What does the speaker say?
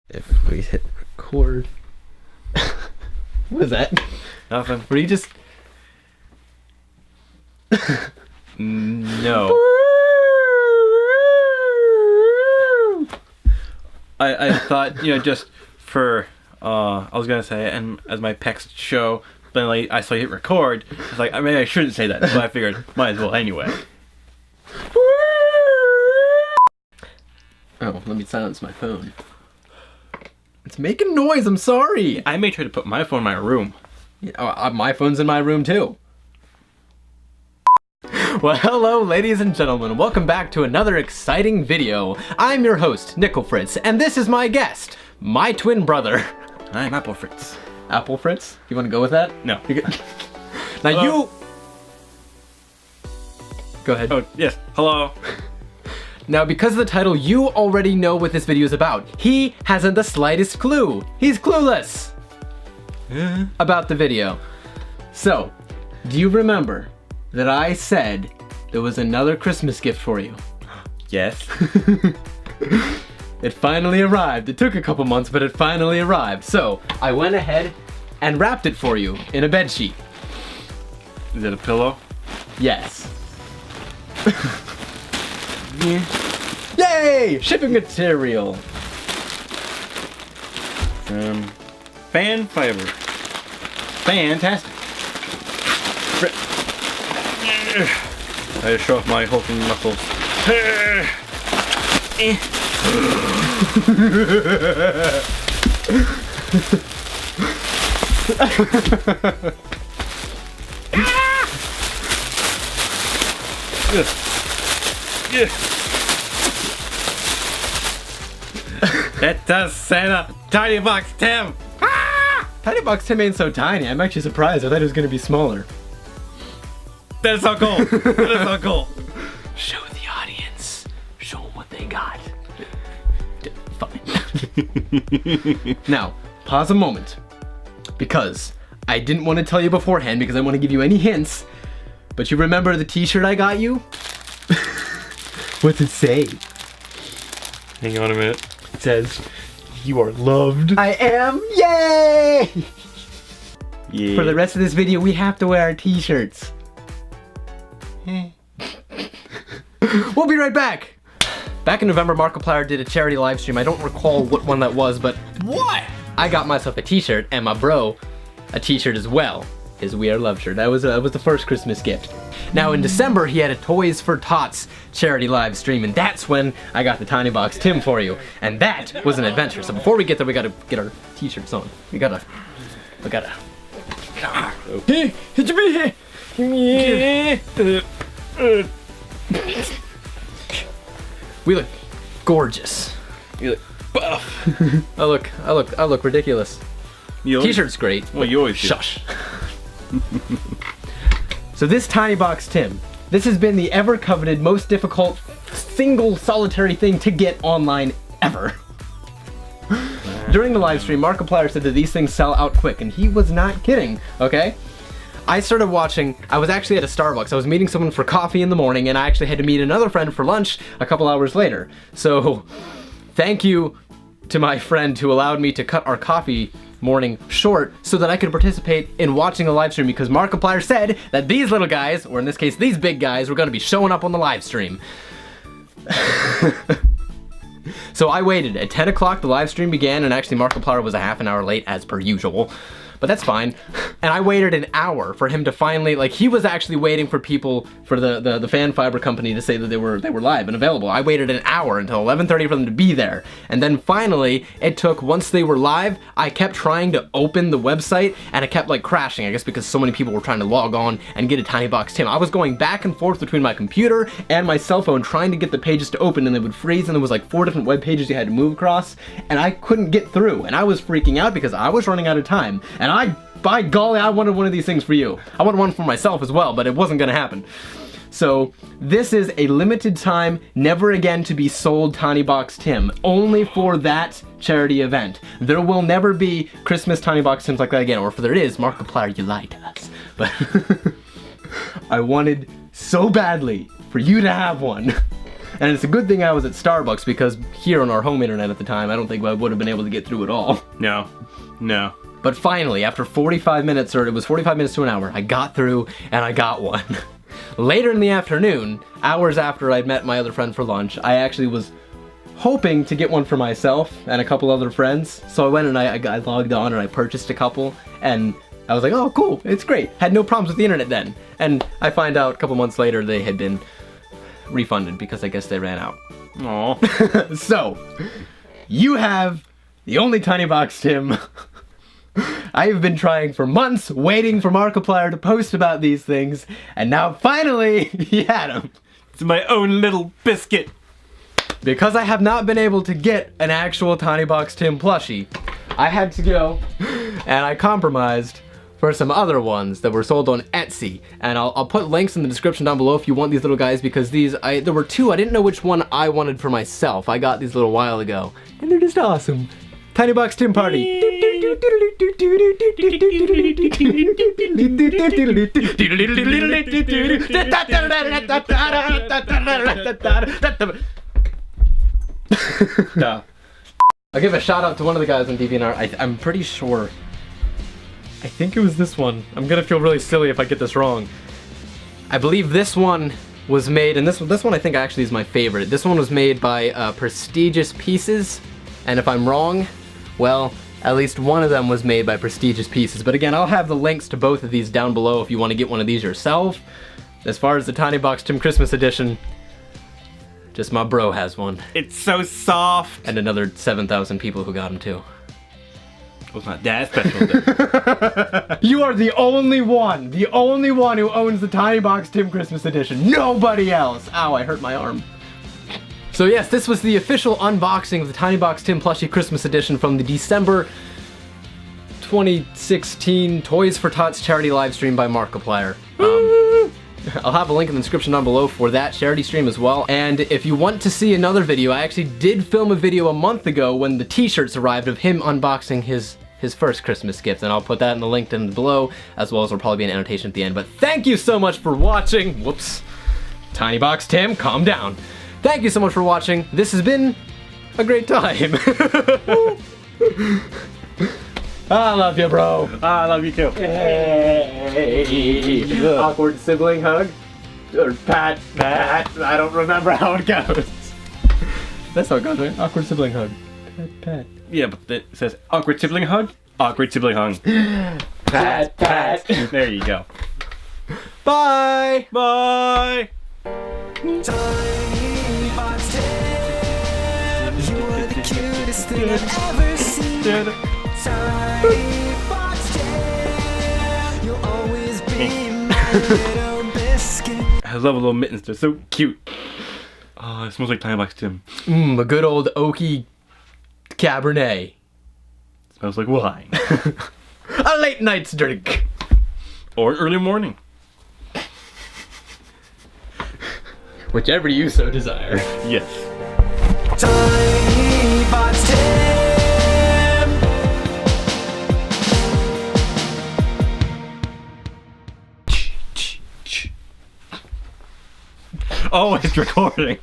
If we hit record. What is that? Nothing. Were you just... No. I thought, just for, I was going to say, and as my pecs show, then like, I saw you hit record. I was like, maybe I shouldn't say that, so I figured, might as well anyway. Oh, let me silence my phone. It's making noise, I'm sorry! I made sure to put my phone in my room. Yeah, my phone's in my room too. Well, hello ladies and gentlemen, welcome back to another exciting video. I'm your host, Nicklefritz, and this is my guest, my twin brother. I'm Applefritz. Applefritz? You wanna go with that? No. Now Hello. you... Go ahead. Oh, yes. Hello. Now, because of the title, you already know what this video is about. He hasn't the slightest clue. He's clueless about the video. So, do you remember that I said there was another Christmas gift for you? Yes. It finally arrived. It took a couple months, but it finally arrived. So, I went ahead and wrapped it for you in a bedsheet. Is it a pillow? Yes. Yeah. Yay! Shipping material. Fan fiber. Fantastic. I just show off my hulking muscles. That does Santa. Tiny box Tim. Tiny box Tim ain't so tiny. I'm actually surprised. I thought it was gonna be smaller. That is so cool. That is so cool. Show the audience. Show them what they got. Fine. Now, pause a moment. Because I didn't want to tell you beforehand because I want to give you any hints. But you remember the t-shirt I got you? What's it say? Hang on a minute. It says, You are loved. I am, yay! Yeah. For the rest of this video, we have to wear our t-shirts. We'll be right back. Back in November, Markiplier did a charity live stream. I don't recall what one that was, but What? I got myself a t-shirt and my bro a t-shirt as well. His We Are Love shirt. That was the first Christmas gift. Now in December, he had a Toys For Tots charity live stream, and that's when I got the Tiny Box Tim for you. And that was an adventure. So before we get there, we gotta get our t-shirts on. We gotta. We look gorgeous. You look buff. I look ridiculous. T-shirt's great. Well, you always do. Shush. So this Tiny Box Tim, this has been the ever coveted, most difficult, single solitary thing to get online ever. During the live stream, Markiplier said that these things sell out quick, and he was not kidding, okay? I started watching, I was actually at a Starbucks. I was meeting someone for coffee in the morning, and I actually had to meet another friend for lunch a couple hours later. So, thank you to my friend who allowed me to cut our coffee morning short so that I could participate in watching the live stream, because Markiplier said that these little guys, or in this case these big guys, were going to be showing up on the live stream. So I waited. At 10 o'clock the live stream began, and actually Markiplier was a half an hour late as per usual. But that's fine. And I waited an hour for him to finally, like, he was actually waiting for people, for the fan fiber company to say that they were live and available. I waited an hour until 11:30 for them to be there. And then finally, it took, once they were live, I kept trying to open the website and it kept like crashing, I guess because so many people were trying to log on and get a Tiny Box Tim. I was going back and forth between my computer and my cell phone trying to get the pages to open, and they would freeze, and there was like 4 different web pages you had to move across, and I couldn't get through, and I was freaking out because I was running out of time. And by golly, I wanted one of these things for you. I wanted one for myself as well, but it wasn't gonna happen. So, this is a limited time, never again to be sold Tiny Box Tim, only for that charity event. There will never be Christmas Tiny Box Tims like that again, or if there is, Markiplier, you lied to us. But I wanted so badly for you to have one. And it's a good thing I was at Starbucks, because here on our home internet at the time, I don't think I would have been able to get through it all. No. No. But finally, after 45 minutes, or it was 45 minutes to an hour, I got through and I got one. Later in the afternoon, hours after I'd met my other friend for lunch, I actually was hoping to get one for myself and a couple other friends. So I went and I logged on and I purchased a couple, and I was like, oh cool, it's great. Had no problems with the internet then. And I find out a couple months later they had been refunded because I guess they ran out. Aw. So, you have the only tiny box Tim. I have been trying for months, waiting for Markiplier to post about these things, and now finally he had them. It's my own little biscuit. Because I have not been able to get an actual Tiny Box Tim plushie, I had to go and I compromised for some other ones that were sold on Etsy. And I'll put links in the description down below if you want these little guys, because there were two. I didn't know which one I wanted for myself. I got these a little while ago, and they're just awesome. Tiny Box Tim Party. Duh. I'll give a shout out to one of the guys on DeviantArt. I'm pretty sure. I think it was this one. I'm gonna feel really silly if I get this wrong. I believe this one was made, and this one I think actually is my favorite. This one was made by Prestigious Pieces, and if I'm wrong, well, at least one of them was made by Prestigious Pieces. But again, I'll have the links to both of these down below if you want to get one of these yourself. As far as the Tiny Box Tim Christmas edition, just my bro has one. It's so soft. And another 7,000 people who got them too. Well, it's not that special then. You are the only one who owns the Tiny Box Tim Christmas edition. Nobody else. Ow, I hurt my arm. So yes, this was the official unboxing of the Tiny Box Tim plushie Christmas edition from the December 2016 Toys for Tots charity live stream by Markiplier. I'll have a link in the description down below for that charity stream as well. And if you want to see another video, I actually did film a video a month ago when the t-shirts arrived of him unboxing his first Christmas gift, and I'll put that in the link down below, as well as there'll probably be an annotation at the end. But thank you so much for watching. Whoops. Tiny Box Tim, calm down. Thank you so much for watching. This has been a great time. I love you, bro. I love you too. Hey. Awkward sibling hug? Or pat. I don't remember how it goes. That's how it goes, right? Awkward sibling hug. Pat. Yeah, but it says awkward sibling hug. Awkward sibling hug. Pat. There you go. Bye. Bye. Tiny Box Tim, you are the cutest thing I've ever seen. Tiny Box Tim, you'll always be my little biscuit. I love little mittens. They're so cute. Oh, it smells like Tiny Box Tim. A good old oaky Cabernet. Smells like wine. A late night's drink. Or early morning. Whichever you so desire. Yes. Tiny Box Tim. Oh, it's recording.